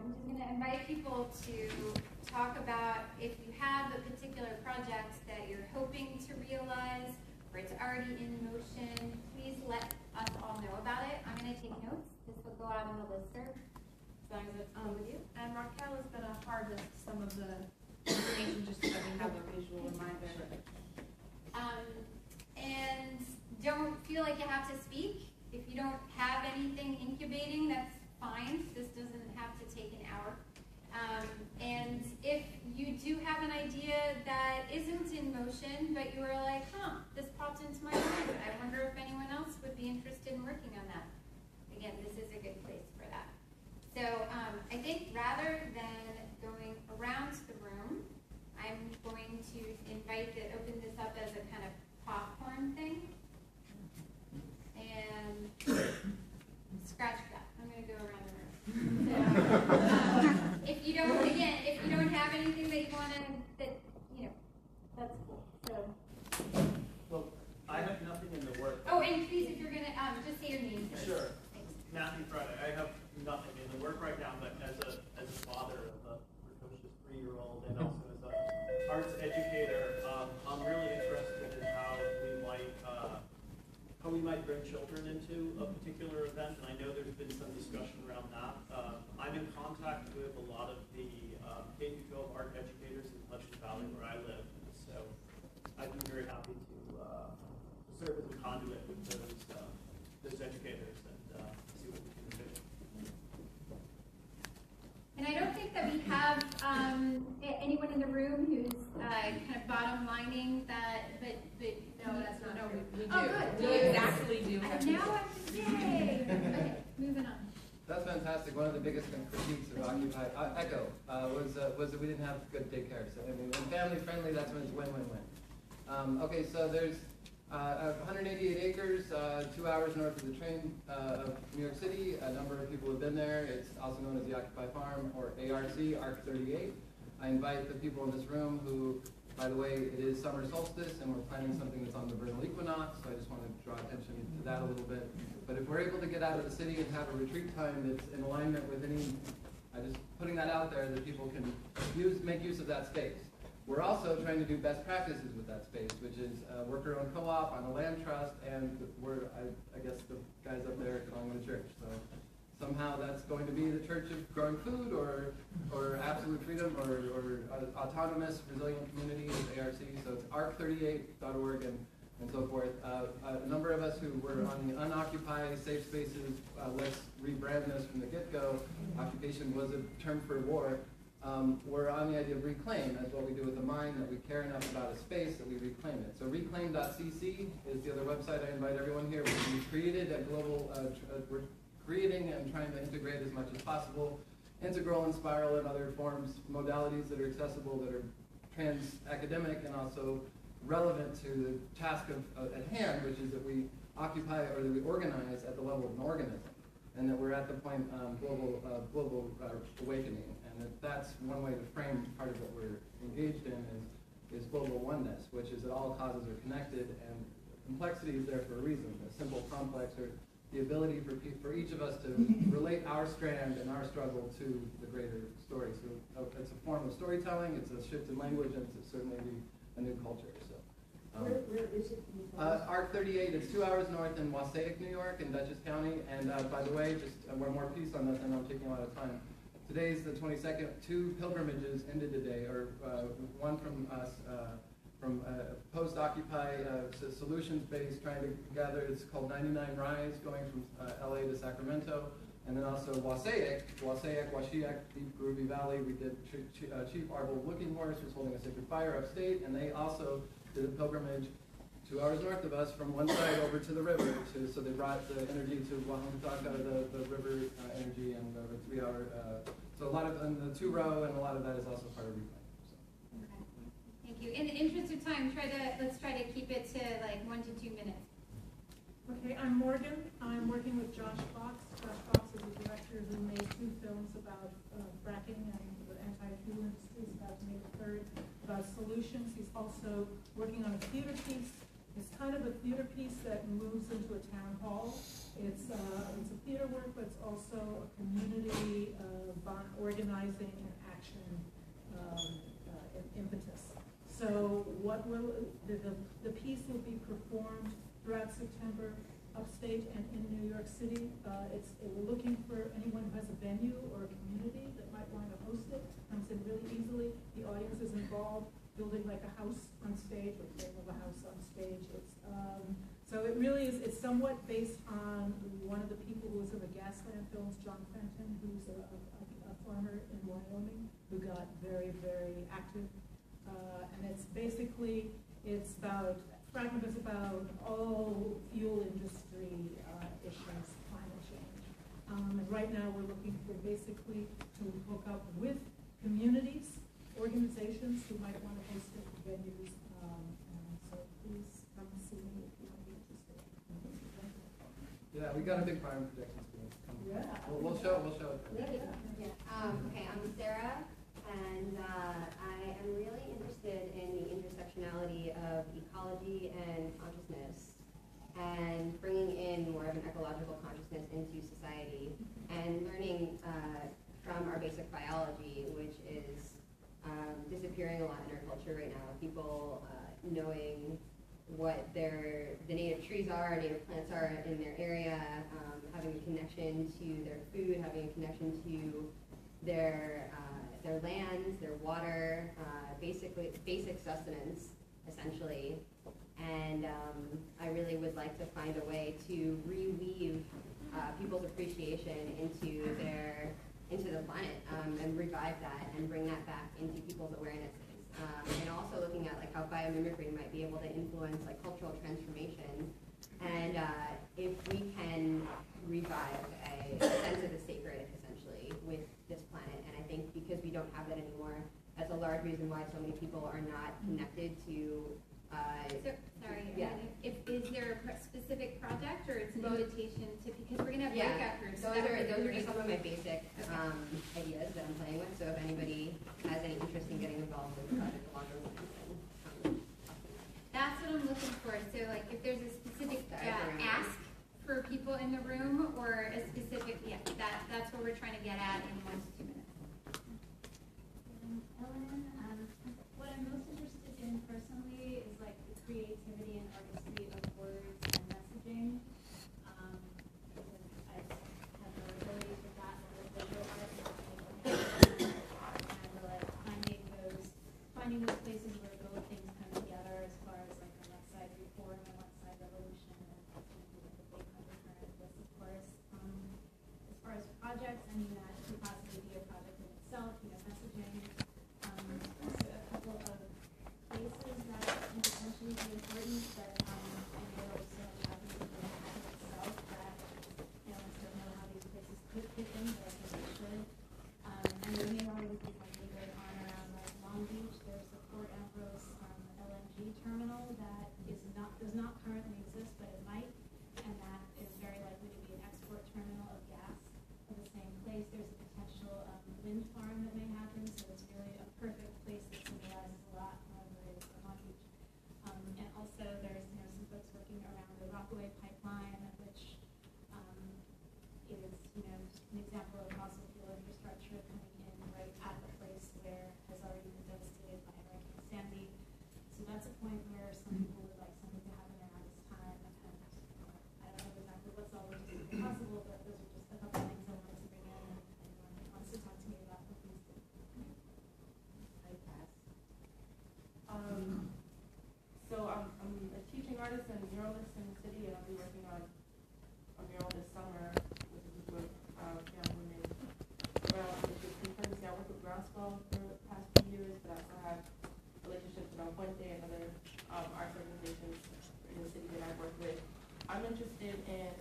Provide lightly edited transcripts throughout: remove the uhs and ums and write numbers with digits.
I'm just going to invite people to talk about if you have a particular project that you're hoping to realize or it's already in motion, please let us all know about it. I'm going to take notes. This will go out on the listserv as long as it's cool with you. And Raquel is going to harvest some of the information just so that we have a visual reminder. And don't feel like you have to speak. If you don't have anything incubating, that's fine. This doesn't have to take an hour. And if you do have an idea that isn't in motion, but you are like, this popped into my mind. I wonder if anyone else would be interested in working on that. Again, this is a good place for that. So I think rather than going around the room, I'm going to open this up as a kind of popcorn thing. And scratch that. I'm going to go around the room. So, if you don't have anything that you want to, that's cool. So. Well, I have nothing in the work. Oh, and please, if you're going to, just say your name first. Sure. Thanks. Matthew Friday. I have nothing in the work right now, but as a father of a precocious 3-year-old and also as an arts educator, I'm really interested in how we might bring children into a particular event, and I know there's been some discussion around that. I'm in contact with a lot of the K-12 art educators in Hudson Valley where I live, so I'd be very happy to serve as a conduit with those educators and see what we can do. And I don't think that we have anyone in the room who's kind of bottom lining that, but no, that's not true. We do. Oh, good. We exactly do. Now yay! Okay, moving on. That's fantastic. One of the biggest critiques of Occupy Echo was that we didn't have good daycare. So I mean, when family friendly, that's when it's win-win-win. Okay, so there's 188 acres, 2 hours north of the train of New York City. A number of people have been there. It's also known as the Occupy Farm, or ARC 38. I invite the people in this room who, by the way, it is summer solstice, and we're planning something that's on the vernal equinox, so I just want to draw attention to that a little bit. But if we're able to get out of the city and have a retreat time that's in alignment with just putting that out there, that people can make use of that space. We're also trying to do best practices with that space, which is worker-owned co-op on a land trust, and I guess the guys up there calling it a church. So somehow that's going to be the church of growing food, or absolute freedom, or autonomous, resilient community with ARC. So it's arc38.org and so forth. A number of us who were on the unoccupied safe spaces, let's rebrand this from the get-go. Occupation was a term for war. We're on the idea of reclaim. That's what we do with the mind, that we care enough about a space that we reclaim it. So reclaim.cc is the other website. I invite everyone here. We've created a global, we're creating and trying to integrate as much as possible integral and spiral and other forms, modalities that are accessible, that are trans-academic and also relevant to the task at hand, which is that we occupy or that we organize at the level of an organism, and that we're at the point global awakening. And that's one way to frame part of what we're engaged in is global oneness, which is that all causes are connected, and complexity is there for a reason. A simple complex, or the ability for each of us to relate our strand and our struggle to the greater story. So it's a form of storytelling, it's a shift in language, and it's certainly a new culture. So. Where is it? ARC 38 is 2 hours north in Wassaic, New York, in Dutchess County. And by the way, just one more piece on this, and I'm taking a lot of time. Today's the 22nd. 2 pilgrimages ended today, or one from us, from post-Occupy solutions base, trying to gather. It's called 99 Rise, going from LA to Sacramento. And then also Wassaic, Deep Groovy Valley. We did Chief Arvold Looking Horse was holding a sacred fire upstate, and they also did a pilgrimage 2 hours north of us from one side over to the river. So they brought the energy to Oaxaca, the river energy, and the 3 hour. So a lot of the 2 row, and a lot of that is also part of Reclaim. So. Okay, thank you. In the interest of time, let's try to keep it to like 1 to 2 minutes. Okay, I'm Morgan. I'm working with Josh Fox. Josh Fox is a director who made 2 films about fracking and the anti-fuel industries, about to make a 3rd about solutions. He's also working on a theater piece. It's kind of a theater piece that moves into a town hall. It's a theater work, but it's also a community organizing and action impetus. So what will, the piece will be performed throughout September, upstate and in New York City. We're looking for anyone who has a venue or a community that might want to host it. Comes in really easily. The audience is involved, building like a house on stage, or frame of a house on stage. So it really is, it's somewhat based on one of the people who was in the Gasland films, John Fenton, who's a farmer in Wyoming, who got very, very active. And it's basically, Fragment is about all fuel industry issues, climate change. And right now we're looking for basically to hook up with communities, organizations who might want to host it, venues. So please come see me if you might be interested. Yeah, we got a big farm projections going. Yeah. We'll show it. Okay, I'm Sarah, and I am really interested in the intersectionality of ecology and consciousness, and bringing in more of an ecological consciousness into society, and learning from our basic biology, which is disappearing a lot in our culture right now. People knowing what the native trees are, native plants are in their area, having a connection to their food, having a connection to their lands, their water, basic sustenance, essentially. And I really would like to find a way to reweave people's appreciation into the planet, and revive that and bring that back into people's awarenesses. And also looking at like how biomimicry might be able to influence like cultural transformation, and if we can revive a sense of the sacred essentially with this planet. And I think because we don't have that anymore, that's a large reason why so many people are not connected to. Yeah. Is there a specific project, or it's an invitation to, because we're gonna have breakout groups. Those are just some of my basic ideas that I'm playing with. So if anybody has any interest in getting involved with the project along those lines, then That's what I'm looking for. So like if there's a specific ask for people in the room, or a specific, that's what we're trying to get at in 1 to 2 minutes. Ellen, what I'm most interested in personally is like the creativity and artistry of words and messaging. Because I have no ability for that or visual art, and like finding those places where both things come together, as far as like a left side reform and left side revolution, and that's going to be like a big undercurrent of this, of course. As far as projects, I mean that could possibly be a project in itself, messaging. Also a couple of places that can potentially be important, but I know so much happens in the act itself that I don't know how these places could fit in, but I think they should. And the main one would be something going on around like Long Beach. There's the Port Ambrose LNG terminal that does not currently exist, but it might, and that is very likely to be an export terminal of gas in the same place. There's a potential wind farm that may happen, so it's really a perfect place that symbolizes a lot of Long Beach. And also there's some folks working around the Rockaway pipeline, which is just an example of fossil fuel infrastructure coming in right at the place where has already been devastated by Hurricane Sandy. So that's a point where some people would like something to happen around this time. And I don't know exactly what's all logistically possible, but those are just a couple things I wanted to bring in. And anyone who wants to talk to me about them, please do. So I'm a teaching artist and muralist in the city, and I'll be working on a mural this summer with a group of young women around the 15 I work with Groundswell for the past few years, but I also have relationships with El Puente and other arts organizations in the city that I work with. I'm interested in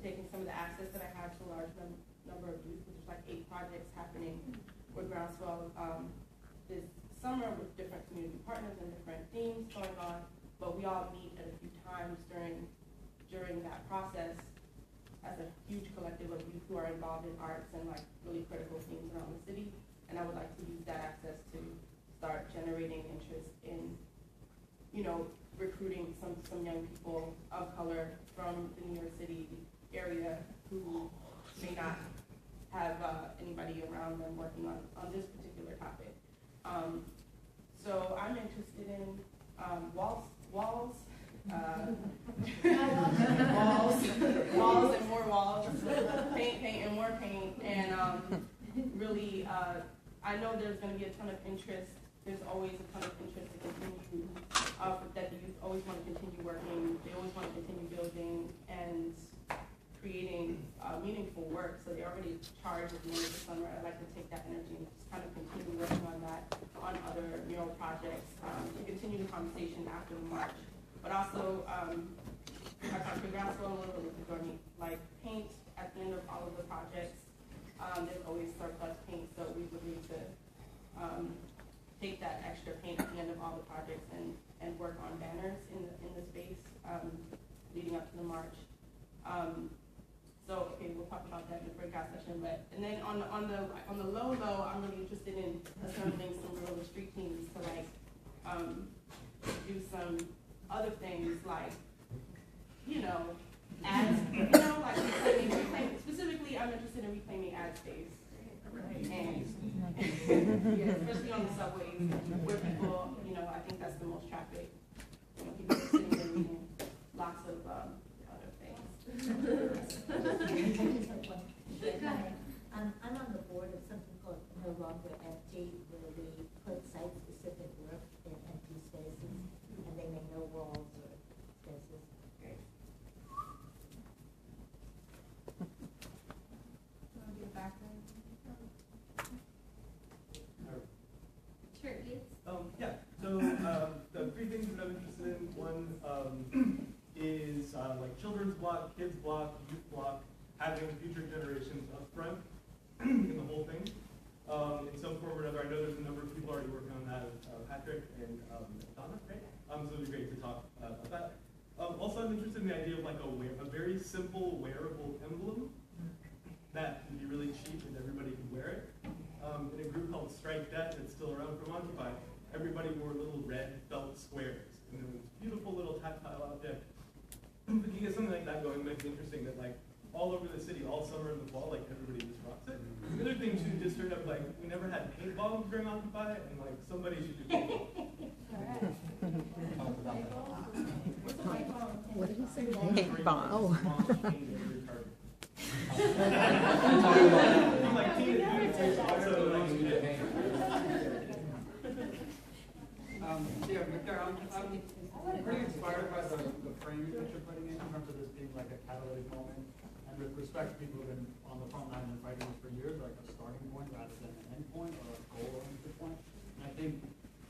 taking some of the access that I have to a large number of youth, which is like 8 projects happening with Groundswell this summer with different community partners and different themes going on, but we all meet at a few times during that process as a huge collective of youth who are involved in arts and like really critical themes around the city. And I would like to use that access to start generating interest in, recruiting some young people of color from the New York City area who may not have anybody everybody around them working on this particular topic. So I'm interested in walls, walls and more walls, paint and more paint, and really, I know there's going to be a ton of interest. There's always a ton of interest to continue, that the youth always want to continue working. They always want to continue building and creating meaningful work. So they're already charged at the end of the summer. I'd like to take that energy and just kind of continue working on that, on other mural projects, to continue the conversation after the march. But also, I talked to Groundswell a little bit with Dorney, like paint at the end of all of the projects. There's always surplus paint, so we would need to take that extra paint at the end of all the projects and work on banners in the space leading up to the march. So okay, we'll talk about that in the breakout session. And then on the low, I'm really interested in assembling some real street teams to like do some other things like, you know, ads, like reclaiming, specifically I'm interested in reclaiming ad space. And yeah, especially on the subways where people, I think that's the most traffic. People are sitting there reading lots of other things. I'm on the board of something called No Longer Empty, where we put site-specific work in empty spaces, and they may no walls or spaces. Great. Want to do a background? Sure, Gates. Yeah, so the three things that I'm interested in, one is like children's block, kids block, youth block, having future generations up front in the whole thing. In some form or another, I know there's a number of people already working on that, Patrick and Donna, right? So it'd be great to talk about that. Also, I'm interested in the idea of like a very simple wearable emblem that can be really cheap and everybody can wear it. In a group called Strike Debt that's still around from Occupy, everybody wore little red felt squares. And it was a beautiful little tactile object. If you get something like that going, it might be interesting that like all over the city, all summer and the fall, like everybody just rocks it. The other thing too, just straight up like, we never had paintball during Occupy, and like somebody should do paintball. What did he say? Paintball. Oh. Yeah, Victor, I'm pretty inspired by the framing that you're putting in terms of this being like a catalytic moment. And with respect to people who've been on the front line and fighting this for years, like a starting point rather than an end point or a goal-oriented point. And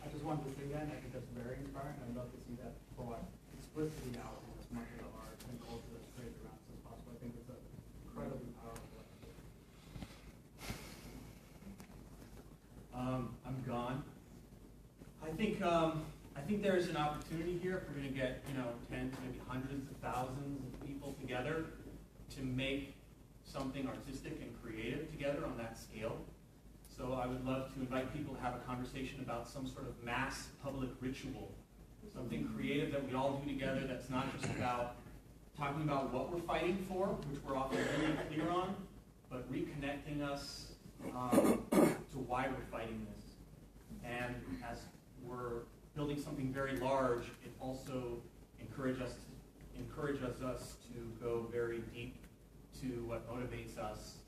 I just wanted to say that, and I think that's very inspiring. I'd love to see that brought explicitly out in as much of the art and culture that's created around us as possible. I think it's an incredibly powerful idea. I'm gone. I think there's an opportunity here if we're going to get, tens, maybe hundreds of thousands of people together to make something artistic and creative together on that scale. So I would love to invite people to have a conversation about some sort of mass public ritual, something creative that we all do together that's not just about talking about what we're fighting for, which we're often really clear on, but reconnecting us to why we're fighting this. And as we're building something very large, it also encourages us to go very deep to what motivates us,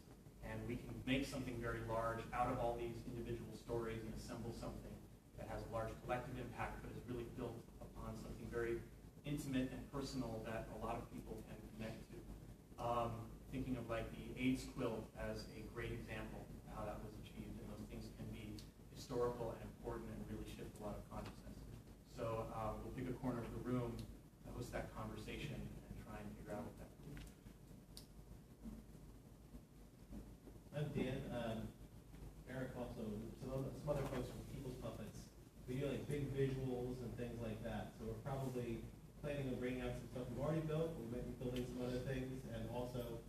and we can make something very large out of all these individual stories and assemble something that has a large collective impact, but is really built upon something very intimate and personal that a lot of people can connect to. Thinking of like the AIDS quilt as a great example of how that was achieved, and those things can be historical and important and really shift a lot of consciousness. So we'll pick a corner of the room to host that conversation and try and figure out what that means. I'm Dan. Eric also, some other folks from People's Puppets. We do like big visuals and things like that. So we're probably planning on bringing out some stuff we've already built. We might be building some other things, and also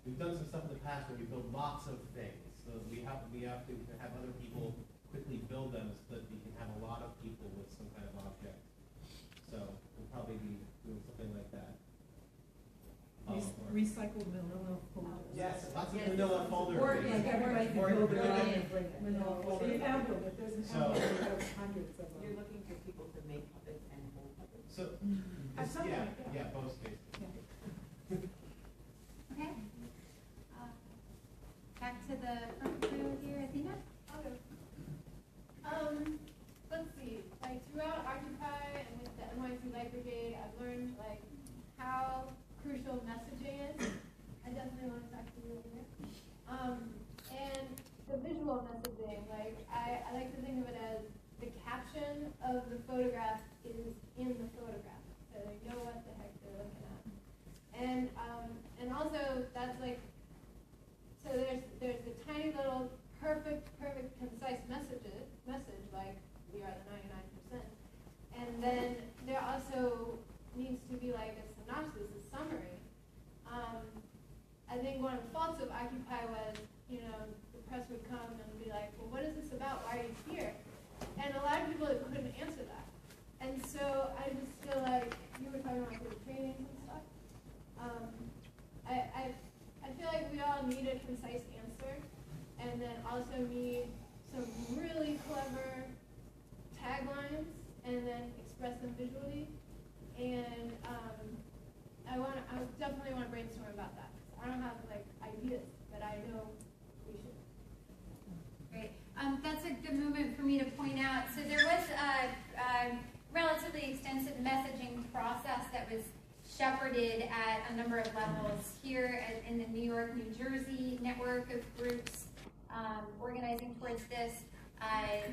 we've done some stuff in the past where we build lots of things. So we have to have other people quickly build them so that we can have a lot of people with some kind of object. So we'll probably be doing something like that. Recycled mineral folders. Yes, lots of manila folder. Or, like, everybody can Or build manila- their own manila folder. The album, if there's an So- album, we have hundreds of them. You're looking for people to make puppets and hold puppets? So, At some yeah, point, yeah, both spaces. Okay. Back to the front row here, Athena. Let's see, like throughout Occupy and with the NYC Light Brigade, I've learned like how crucial messaging is. I definitely want to talk to you later. And the visual messaging, like I like to think of it as the caption of the photograph is in the photograph, so they know what the heck they're looking at. And also that's like, so there's the tiny little perfect concise message like we are the 99%, and then there also needs to be like a synopsis, a summary. I think one of the faults of Occupy was, you know, the press would come and be like, well, what is this about? Why are you here? And a lot of people couldn't answer that. And so I just feel like you were talking about the trainings and stuff. I feel like we all need a concise answer, and then also need some really clever taglines, and then express them visually. And I definitely want to brainstorm about that. I don't have like ideas, but I know we should. Great. That's a good moment for me to point out. So there was a relatively extensive messaging process that was shepherded at a number of levels here in the New York, New Jersey network of groups organizing towards this,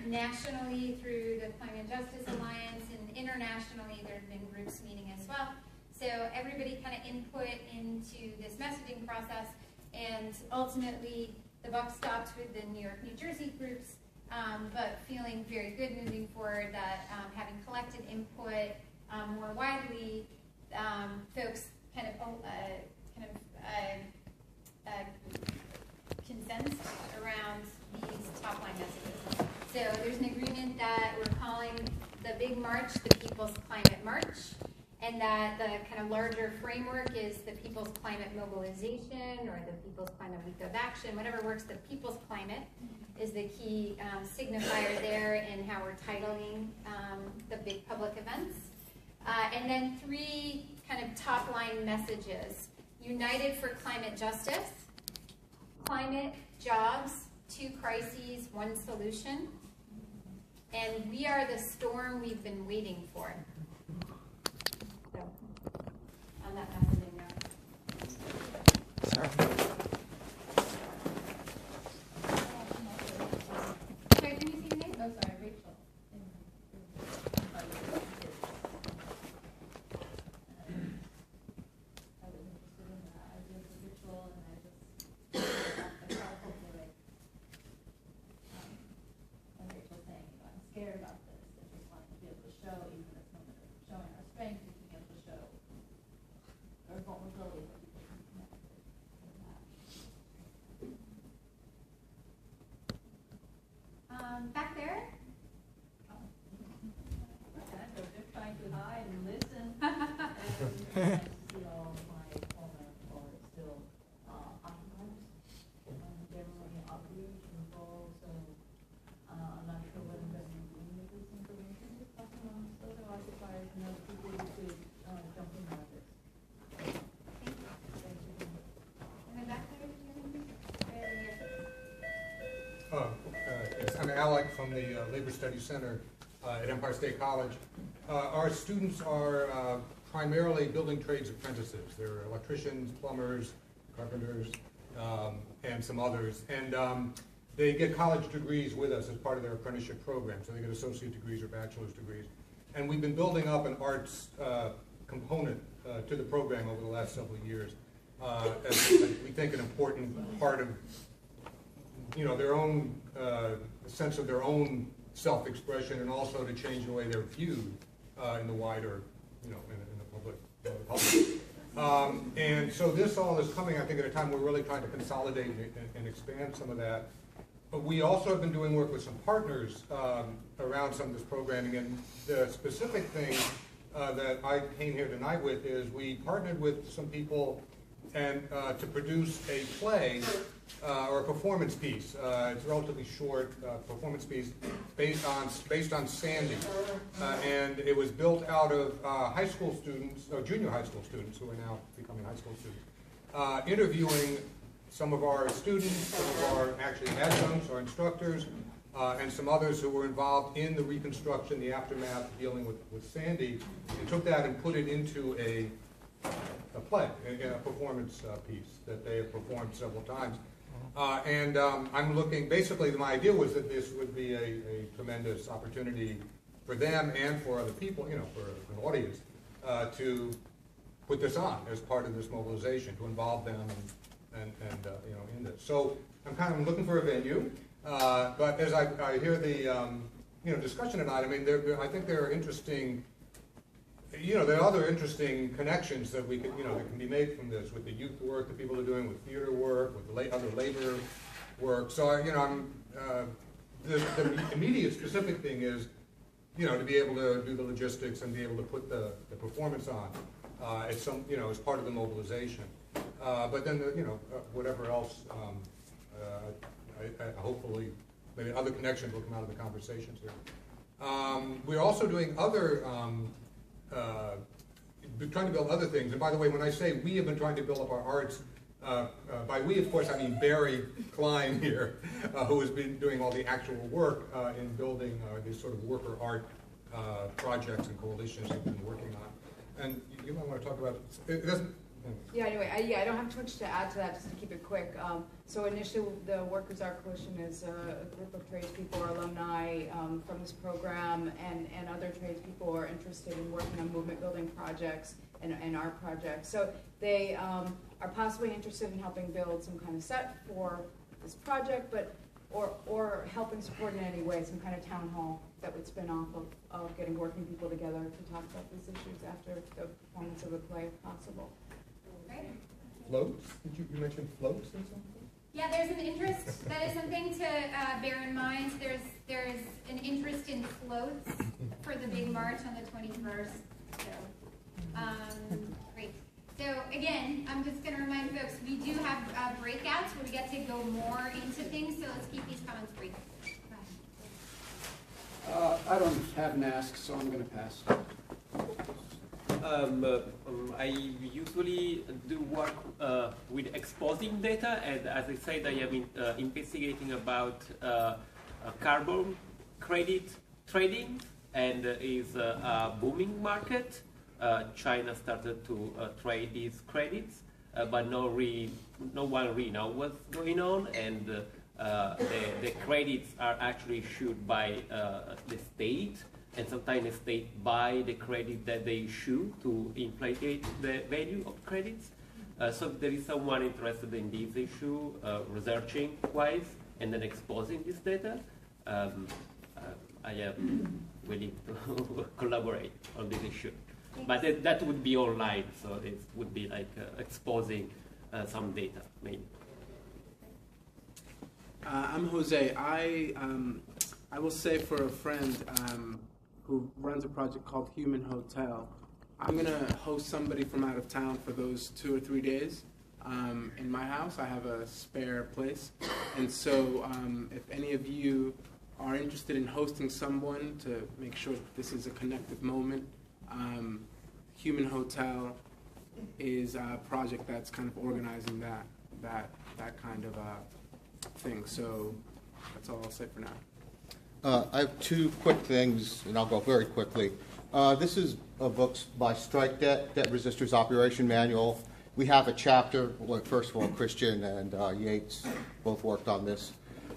nationally through the Climate Justice Alliance, and internationally there have been groups meeting as well. So everybody kind of input into this messaging process, and ultimately the buck stopped with the New York, New Jersey groups, but feeling very good moving forward that having collected input more widely, folks kind of consensed around these top-line messages. So there's an agreement that we're calling the big march the People's Climate March, and that the kind of larger framework is the People's Climate Mobilization, or the People's Climate Week of Action, whatever works. The People's Climate is the key signifier there in how we're titling the big public events. And then three kind of top-line messages: United for Climate Justice, Climate, Jobs, 2 crises, 1 solution, and we are the storm we've been waiting for. So, on that messaging note. Sorry. Sorry, can you see your name? Oh, sorry, Rachel. I was interested in the idea of the ritual, and I just powerful feeling. And Rachel saying, you know, I'm scared about this, and just wanting to be able to show, even in this moment of showing our strength, we can be able to show our vulnerability that people can connect with that. Back there? They're just trying to hide and listen. And see all my former or still occupiers. Generally outreach involved, so I'm not sure what I'm going to be doing with this information. Just talking amongst other occupiers and other people who could jump in on this. Thank you. Thank you. And then back there? Right here. Yes, I'm Alec from the Labor Studies Center at Empire State College. Our students are primarily building trades apprentices. They're electricians, plumbers, carpenters, and some others. And they get college degrees with us as part of their apprenticeship program. So they get associate degrees or bachelor's degrees. And we've been building up an arts component to the program over the last several years as we think an important part of, you know, their own sense of their own self-expression, and also to change the way they're viewed in the wider, you know, in the public. And so this all is coming, I think, at a time we're really trying to consolidate and expand some of that. But we also have been doing work with some partners around some of this programming, and the specific thing that I came here tonight with is we partnered with some people and to produce a play or a performance piece. It's a relatively short performance piece based on Sandy, and it was built out of high school students, or junior high school students who are now becoming high school students, interviewing some of our students, some of our actually adjuncts, our instructors, and some others who were involved in the reconstruction, the aftermath, dealing with Sandy, and took that and put it into a play, a performance piece that they have performed several times. I'm looking, basically my idea was that this would be a tremendous opportunity for them and for other people, you know, for an audience, to put this on as part of this mobilization, to involve them and you know, in this. So I'm looking for a venue, but as I hear the you know, discussion tonight, I mean, I think there are interesting, you know, there are other interesting connections that we could, you know, that can be made from this, with the youth work that people are doing, with theater work, with other labor work. So, you know, the immediate specific thing is, you know, to be able to do the logistics and be able to put the performance on as some, you know, as part of the mobilization. But then, you know, whatever else, hopefully, maybe other connections will come out of the conversations here. We're also doing other. Trying to build other things. And by the way, when I say we have been trying to build up our arts, by we, of course, I mean Barry Klein here, who has been doing all the actual work in building these sort of worker art projects and coalitions he's been working on. And you might want to talk about it. Yeah, anyway, I don't have too much to add to that, just to keep it quick. So initially, the Workers' Art Coalition is a group of tradespeople or alumni from this program, and other tradespeople who are interested in working on movement building projects and art projects. So they are possibly interested in helping build some kind of set for this project, but or helping support in any way, some kind of town hall that would spin off of getting working people together to talk about these issues after the performance of the play, if possible. Right. Floats? Did you mention floats or something? Yeah, there's an interest. That is something to bear in mind. There's an interest in floats for the big march on the 21st. So, great. So again, I'm just going to remind folks, we do have breakouts where we get to go more into things. So let's keep these comments brief. I don't have an ask, so I'm going to pass. I usually do work with exposing data, and as I said, I am investigating about carbon credit trading, and is a booming market. China started to trade these credits, but no one really knows what's going on, and the credits are actually issued by the state. And sometimes the state buy the credit that they issue to inflate the value of credits. So if there is someone interested in this issue, researching wise, and then exposing this data, I am willing to collaborate on this issue. But that would be online, so it would be like exposing some data, maybe. I'm Jose. I will say for a friend who runs a project called Human Hotel, I'm going to host somebody from out of town for those 2 or 3 days in my house. I have a spare place. And so if any of you are interested in hosting someone to make sure that this is a connective moment, Human Hotel is a project that's kind of organizing that kind of thing. So that's all I'll say for now. I have 2 quick things, and I'll go very quickly. This is a book by Strike Debt Resistors Operation Manual. We have a chapter, well, first of all, Christian and Yates both worked on this.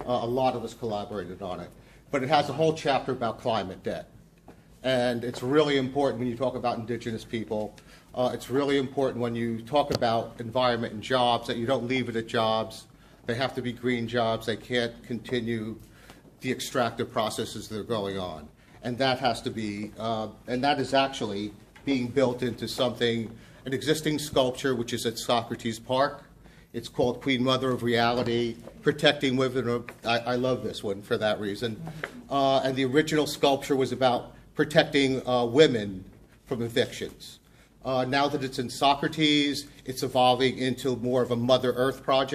A lot of us collaborated on it. But it has a whole chapter about climate debt. And it's really important when you talk about indigenous people. It's really important when you talk about environment and jobs that you don't leave it at jobs. They have to be green jobs. They can't continue the extractive processes that are going on. And that has to be, and that is actually being built into something, an existing sculpture, which is at Socrates Park. It's called Queen Mother of Reality, Protecting Women. I love this one for that reason. And the original sculpture was about protecting women from evictions. Now that it's in Socrates, it's evolving into more of a Mother Earth project.